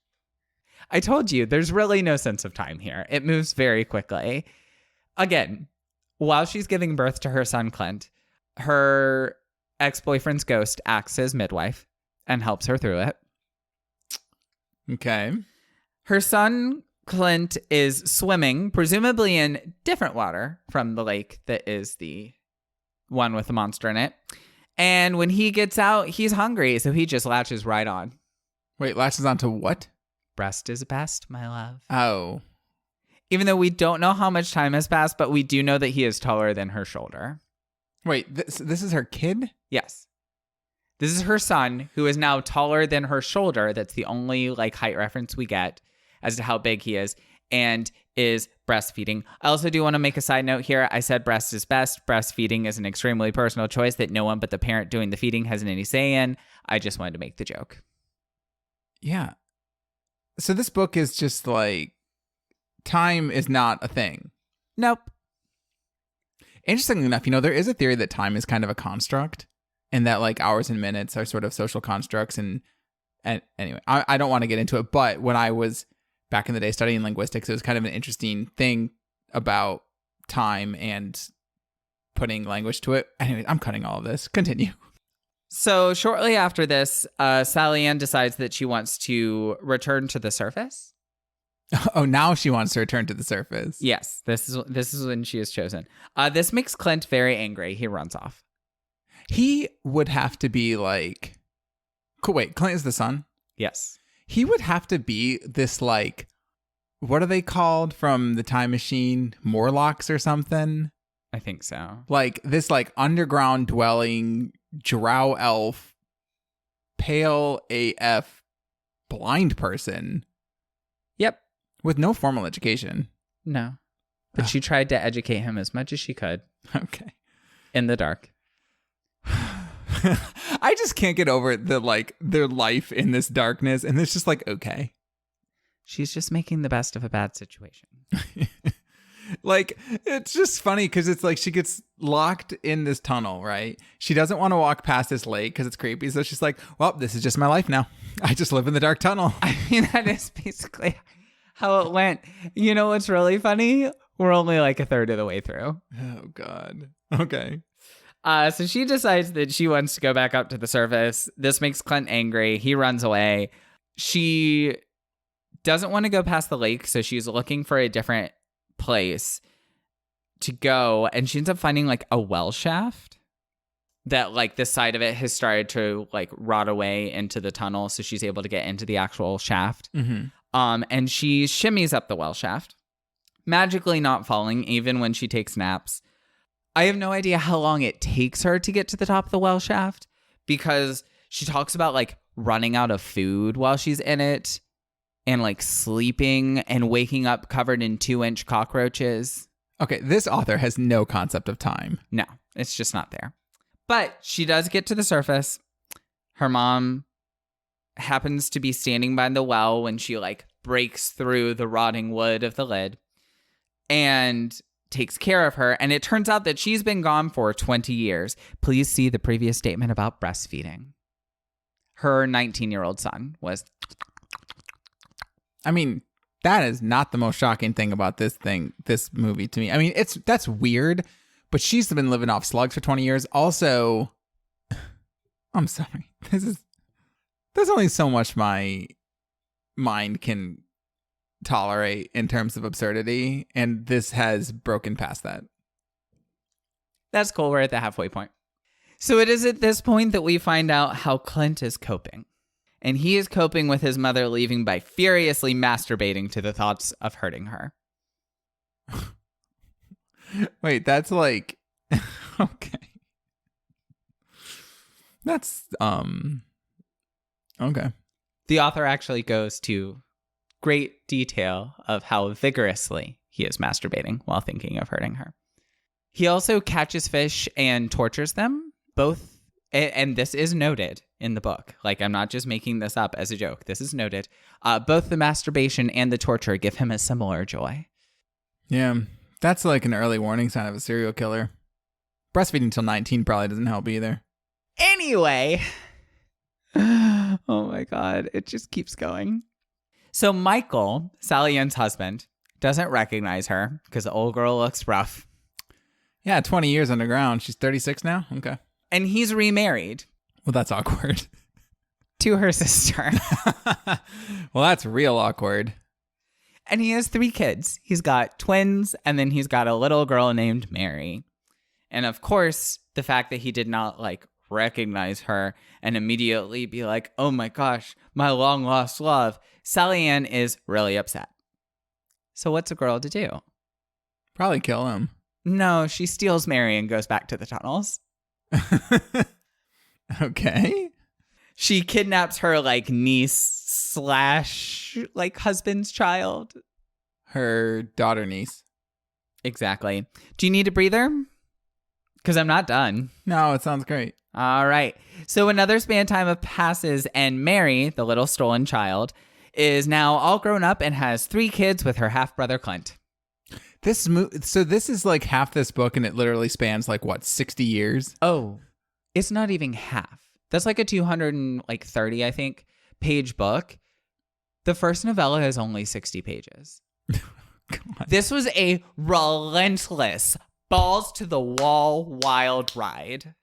I told you, there's really no sense of time here. It moves very quickly. Again, while she's giving birth to her son, Clint, her ex-boyfriend's ghost acts as midwife and helps her through it. Okay. Her son, Clint, is swimming, presumably in different water from the lake that is the one with the monster in it. And when he gets out, he's hungry, so he just latches right on. Wait, latches onto what? Breast is best, my love. Oh. Even though we don't know how much time has passed, but we do know that he is taller than her shoulder. Wait, this is her kid? Yes. This is her son, who is now taller than her shoulder. That's the only height reference we get as to how big he is, and is breastfeeding. I also do want to make a side note here. I said breast is best. Breastfeeding is an extremely personal choice that no one but the parent doing the feeding has any say in. I just wanted to make the joke. Yeah. So this book is just time is not a thing. Nope. Interestingly enough, there is a theory that time is kind of a construct and that hours and minutes are sort of social constructs. And anyway, I don't want to get into it. But when I was back in the day studying linguistics, it was kind of an interesting thing about time and putting language to it. Anyway, I'm cutting all of this. Continue. So shortly after this, Sally Ann decides that she wants to return to the surface. Oh, now she wants to return to the surface. Yes, this is when she is chosen. This makes Clint very angry. He runs off. He would have to be cool. Wait, Clint is the son? Yes. He would have to be this what are they called from the Time Machine? Morlocks or something? I think so. This underground dwelling drow elf, pale AF blind person. Yep. With no formal education. No. But she tried to educate him as much as she could. Okay. In the dark. I just can't get over their life in this darkness. And it's just okay. She's just making the best of a bad situation. It's just funny because it's she gets locked in this tunnel, right? She doesn't want to walk past this lake because it's creepy. So she's well, this is just my life now. I just live in the dark tunnel. I mean, that is basically how it went. You know what's really funny? We're only a third of the way through. Oh, God. Okay. So she decides that she wants to go back up to the surface. This makes Clint angry. He runs away. She doesn't want to go past the lake, so she's looking for a different place to go, and she ends up finding a well shaft that the side of it has started to rot away into the tunnel, so she's able to get into the actual shaft. Mm-hmm. And she shimmies up the well shaft, magically not falling even when she takes naps. I have no idea how long it takes her to get to the top of the well shaft, because she talks about running out of food while she's in it, and sleeping and waking up covered in 2-inch cockroaches. Okay, this author has no concept of time. No, it's just not there. But she does get to the surface. Her mom happens to be standing by the well when she breaks through the rotting wood of the lid and takes care of her. And it turns out that she's been gone for 20 years. Please see the previous statement about breastfeeding. Her 19-year-old son was... I mean, that is not the most shocking thing about this movie to me. I mean, that's weird, but she's been living off slugs for 20 years. Also, I'm sorry. There's only so much my mind can tolerate in terms of absurdity, and this has broken past that. That's cool. We're at the halfway point. So it is at this point that we find out how Clint is coping. And he is coping with his mother leaving by furiously masturbating to the thoughts of hurting her. Wait, that's okay. That's, okay. The author actually goes to great detail of how vigorously he is masturbating while thinking of hurting her. He also catches fish and tortures them, both, and this is noted in the book. Like, I'm not just making this up as a joke. This is noted. Both the masturbation and the torture give him a similar joy. Yeah, that's like an early warning sign of a serial killer. Breastfeeding till 19 probably doesn't help either. Anyway. Oh my God. It just keeps going. So Michael, Sally Ann's husband, doesn't recognize her because the old girl looks rough. Yeah, 20 years underground. She's 36 now? Okay. And he's remarried. Well, that's awkward. To her sister. Well, that's real awkward. And he has 3 kids. He's got twins, and then he's got a little girl named Mary. And of course, the fact that he did not like recognize her and immediately be like, oh my gosh, my long lost love, Sally Ann is really upset. So what's a girl to do? Probably kill him. No, she steals Mary and goes back to the tunnels. Okay. She kidnaps her like niece / like husband's child. Her daughter niece. Exactly. Do you need a breather? Because I'm not done. No, it sounds great. All right. So another span time passes, and Mary, the little stolen child, is now all grown up and has 3 kids with her half-brother Clint. So this is like half this book, and it literally spans like, what, 60 years? Oh, it's not even half. That's like a 230, I think, page book. The first novella is only 60 pages. This was a relentless, balls to the wall wild ride.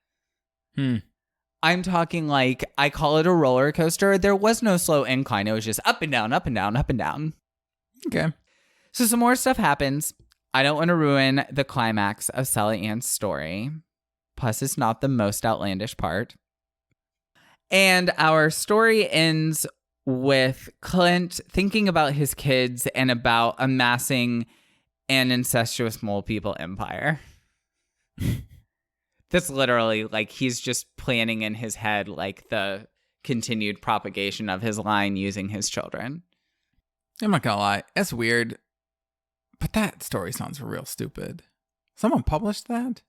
I'm talking like, I call it a roller coaster. There was no slow incline. It was just up and down, up and down, up and down. Okay. So some more stuff happens. I don't want to ruin the climax of Sally Ann's story. Plus, it's not the most outlandish part. And our story ends with Clint thinking about his kids and about amassing an incestuous mole people empire. That's literally like he's just planning in his head like the continued propagation of his line using his children. I'm not gonna lie, it's weird, but that story sounds real stupid. Someone published that?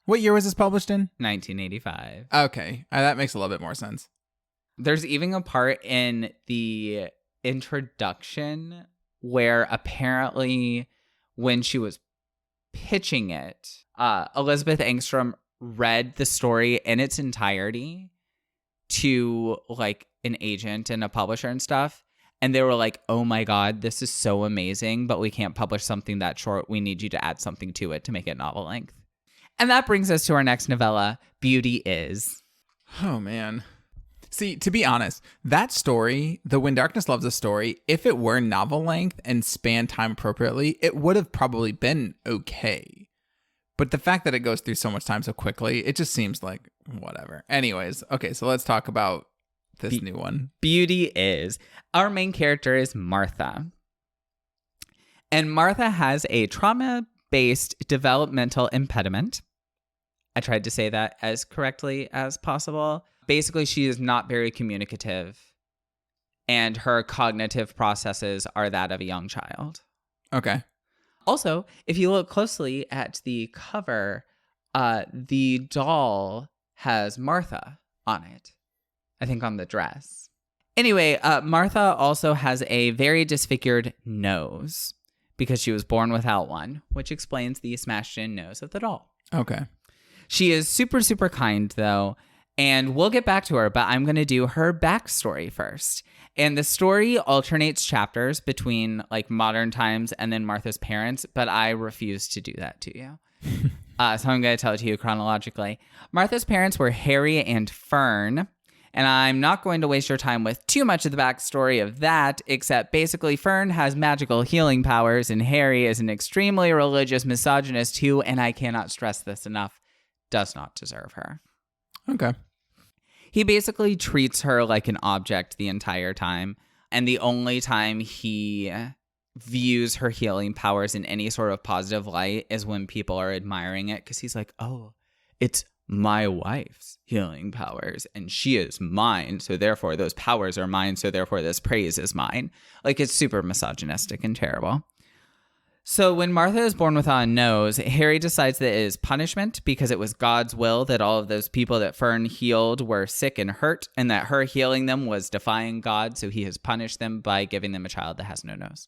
What year was this published in? 1985. Okay, that makes a little bit more sense. There's even a part in the introduction where apparently when she was pitching it, Elizabeth Engstrom read the story in its entirety to like an agent and a publisher and stuff. And they were like, oh my God, this is so amazing, but we can't publish something that short. We need you to add something to it to make it novel length. And that brings us to our next novella, Beauty Is. Oh, man. See, to be honest, that story, the When Darkness Loves a story, if it were novel length and spanned time appropriately, it would have probably been okay. But the fact that it goes through so much time so quickly, it just seems like whatever. Anyways, okay, so let's talk about this new one. Beauty Is. Our main character is Martha. And Martha has a trauma-based developmental impediment. I tried to say that as correctly as possible. Basically, she is not very communicative, and her cognitive processes are that of a young child. Okay. Also, if you look closely at the cover, the doll has Martha on it. I think on the dress. Anyway, Martha also has a very disfigured nose because she was born without one, which explains the smashed-in nose of the doll. Okay. She is super, super kind, though, and we'll get back to her, but I'm going to do her backstory first. And the story alternates chapters between, like, modern times and then Martha's parents, but I refuse to do that to you. So I'm going to tell it to you chronologically. Martha's parents were Harry and Fern, and I'm not going to waste your time with too much of the backstory of that, except basically Fern has magical healing powers, and Harry is an extremely religious misogynist who, and I cannot stress this enough, does not deserve her. Okay. He basically treats her like an object the entire time. And the only time he views her healing powers in any sort of positive light is when people are admiring it. Because he's like, oh, it's my wife's healing powers and she is mine. So therefore those powers are mine. So therefore this praise is mine. Like, it's super misogynistic and terrible. So when Martha is born without a nose, Harry decides that it is punishment because it was God's will that all of those people that Fern healed were sick and hurt, and that her healing them was defying God, so he has punished them by giving them a child that has no nose.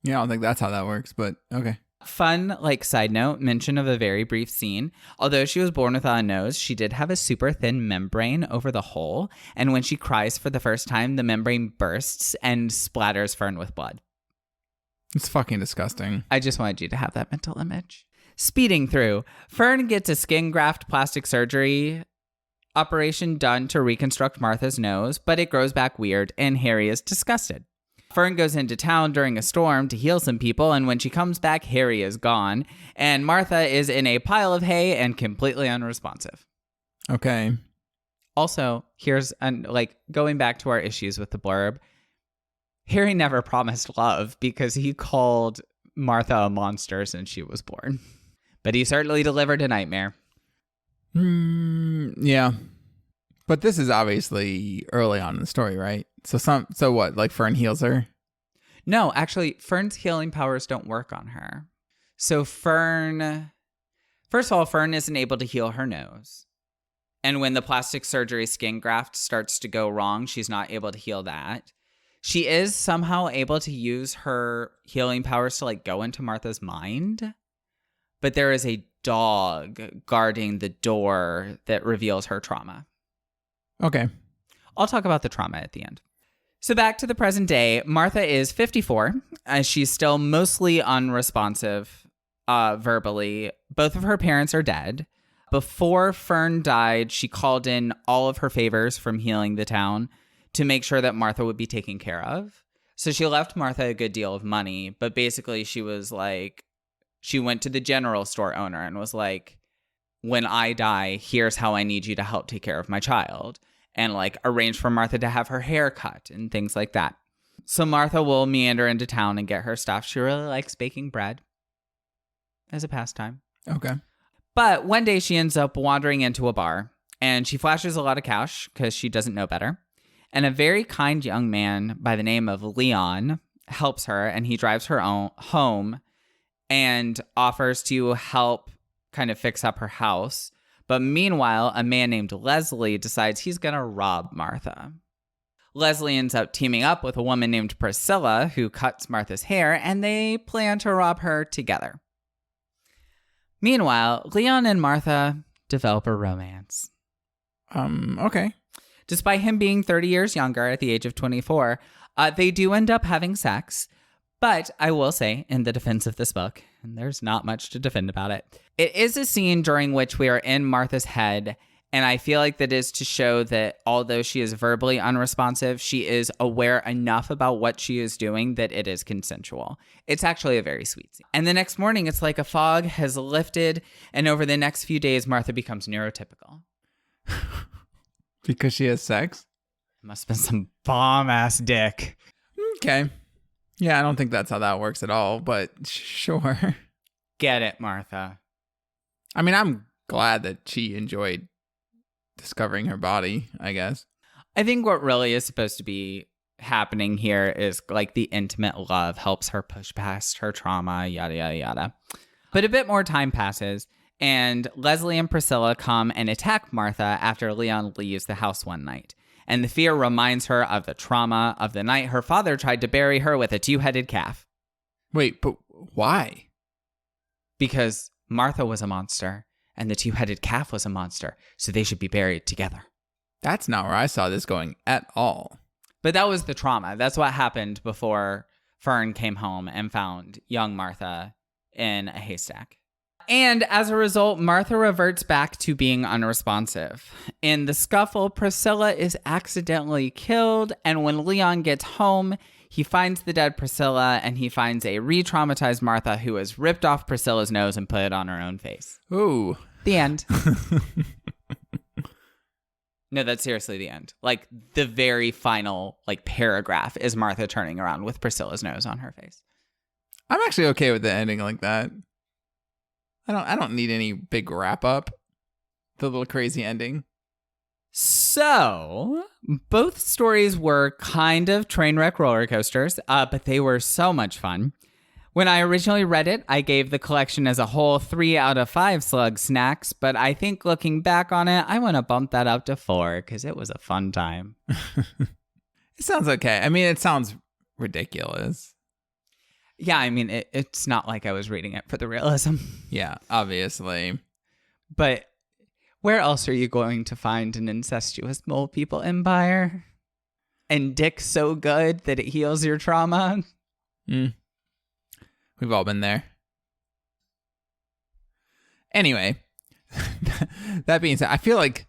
Yeah, I don't think that's how that works, but okay. Fun, side note, mention of a very brief scene. Although she was born without a nose, she did have a super thin membrane over the hole, and when she cries for the first time, the membrane bursts and splatters Fern with blood. It's fucking disgusting. I just wanted you to have that mental image. Speeding through, Fern gets a skin graft plastic surgery operation done to reconstruct Martha's nose, but it grows back weird, and Harry is disgusted. Fern goes into town during a storm to heal some people, and when she comes back, Harry is gone, and Martha is in a pile of hay and completely unresponsive. Okay. Also, here's, going back to our issues with the blurb, Harry never promised love because he called Martha a monster since she was born. But he certainly delivered a nightmare. Yeah. But this is obviously early on in the story, right? So what? Fern heals her? No, actually, Fern's healing powers don't work on her. So first of all, Fern isn't able to heal her nose. And when the plastic surgery skin graft starts to go wrong, she's not able to heal that. She is somehow able to use her healing powers to go into Martha's mind. But there is a dog guarding the door that reveals her trauma. Okay. I'll talk about the trauma at the end. So back to the present day, Martha is 54. She's still mostly unresponsive verbally. Both of her parents are dead. Before Fern died, she called in all of her favors from healing the town to make sure that Martha would be taken care of. So she left Martha a good deal of money, but basically she was she went to the general store owner and was like, when I die, here's how I need you to help take care of my child. And arrange for Martha to have her hair cut and things like that. So Martha will meander into town and get her stuff. She really likes baking bread as a pastime. Okay. But one day she ends up wandering into a bar and she flashes a lot of cash because she doesn't know better. And a very kind young man by the name of Leon helps her, and he drives her home and offers to help kind of fix up her house. But meanwhile, a man named Leslie decides he's going to rob Martha. Leslie ends up teaming up with a woman named Priscilla who cuts Martha's hair, and they plan to rob her together. Meanwhile, Leon and Martha develop a romance. Okay. Despite him being 30 years younger at the age of 24, they do end up having sex. But I will say, in the defense of this book, and there's not much to defend about it, it is a scene during which we are in Martha's head, and I feel like that is to show that although she is verbally unresponsive, she is aware enough about what she is doing that it is consensual. It's actually a very sweet scene. And the next morning, it's like a fog has lifted, and over the next few days, Martha becomes neurotypical. Because she has sex? Must have been some bomb-ass dick. Okay. Yeah, I don't think that's how that works at all, but sure. Get it, Martha. I mean, I'm glad that she enjoyed discovering her body, I guess. I think what really is supposed to be happening here is the intimate love helps her push past her trauma, yada, yada, yada. But a bit more time passes, and Leslie and Priscilla come and attack Martha after Leon leaves the house one night. And the fear reminds her of the trauma of the night her father tried to bury her with a two-headed calf. Wait, but why? Because Martha was a monster, and the two-headed calf was a monster, so they should be buried together. That's not where I saw this going at all. But that was the trauma. That's what happened before Fern came home and found young Martha in a haystack. And as a result, Martha reverts back to being unresponsive. In the scuffle, Priscilla is accidentally killed, and when Leon gets home, he finds the dead Priscilla, and he finds a re-traumatized Martha who has ripped off Priscilla's nose and put it on her own face. Ooh. The end. No, that's seriously the end. The very final, paragraph is Martha turning around with Priscilla's nose on her face. I'm actually okay with the ending like that. I don't need any big wrap up. The little crazy ending. So, both stories were kind of train wreck roller coasters, but they were so much fun. When I originally read it, I gave the collection as a whole 3 out of 5 slug snacks, but I think looking back on it, I want to bump that up to 4 because it was a fun time. It sounds okay. I mean, it sounds ridiculous. Yeah, I mean, it's not like I was reading it for the realism. Yeah, obviously. But where else are you going to find an incestuous mole people empire? And dick so good that it heals your trauma? We've all been there. Anyway, that being said, I feel like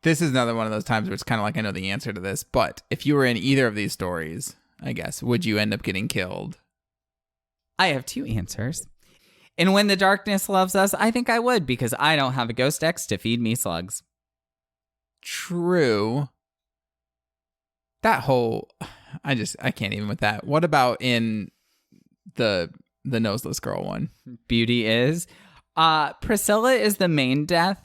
this is another one of those times where it's kind of like I know the answer to this, but if you were in either of these stories, I guess, would you end up getting killed? I have 2 answers. And When the Darkness Loves Us, I think I would because I don't have a ghost ex to feed me slugs. True. That whole, I can't even with that. What about in the noseless girl one? Beauty is. Priscilla is the main death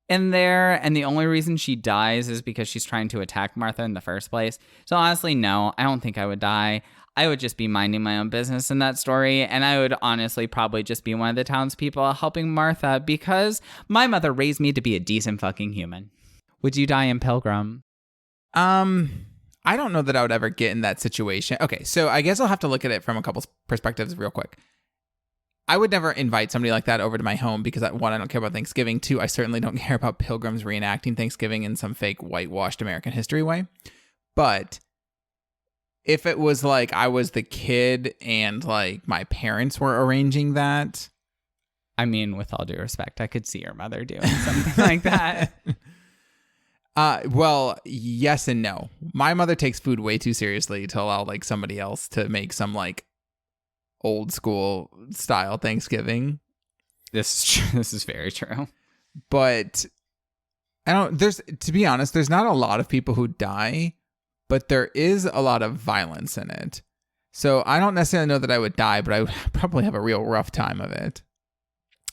in there, and the only reason she dies is because she's trying to attack Martha in the first place. So honestly, no, I don't think I would die. I would just be minding my own business in that story, and I would honestly probably just be one of the townspeople helping Martha because my mother raised me to be a decent fucking human. Would you die in Pilgrim? I don't know that I would ever get in that situation. Okay, so I guess I'll have to look at it from a couple perspectives real quick. I would never invite somebody like that over to my home because, one, I don't care about Thanksgiving. 2, I certainly don't care about pilgrims reenacting Thanksgiving in some fake whitewashed American history way. But if it was like I was the kid and like my parents were arranging that. I mean, with all due respect, I could see your mother doing something like that. Well, yes and no. My mother takes food way too seriously to allow like somebody else to make some like old school style Thanksgiving. This is very true. But to be honest, there's not a lot of people who die, but there is a lot of violence in it. So I don't necessarily know that I would die, but I would probably have a real rough time of it.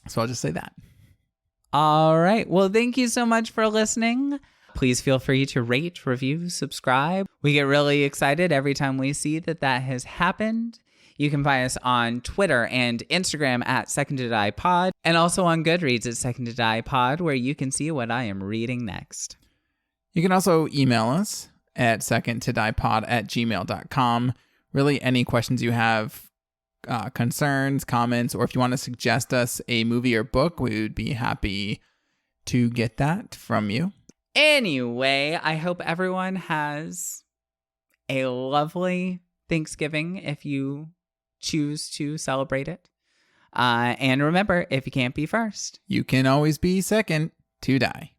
So I'll just say that. All right. Well, thank you so much for listening. Please feel free to rate, review, subscribe. We get really excited every time we see that has happened. You can find us on Twitter and Instagram at Second to Die Pod, and also on Goodreads at Second to Die Pod, where you can see what I am reading next. You can also email us at secondtodiepod@gmail.com. Really, any questions you have, concerns, comments, or if you want to suggest us a movie or book, we would be happy to get that from you. Anyway, I hope everyone has a lovely Thanksgiving if you choose to celebrate it. And remember, if you can't be first, you can always be second to die.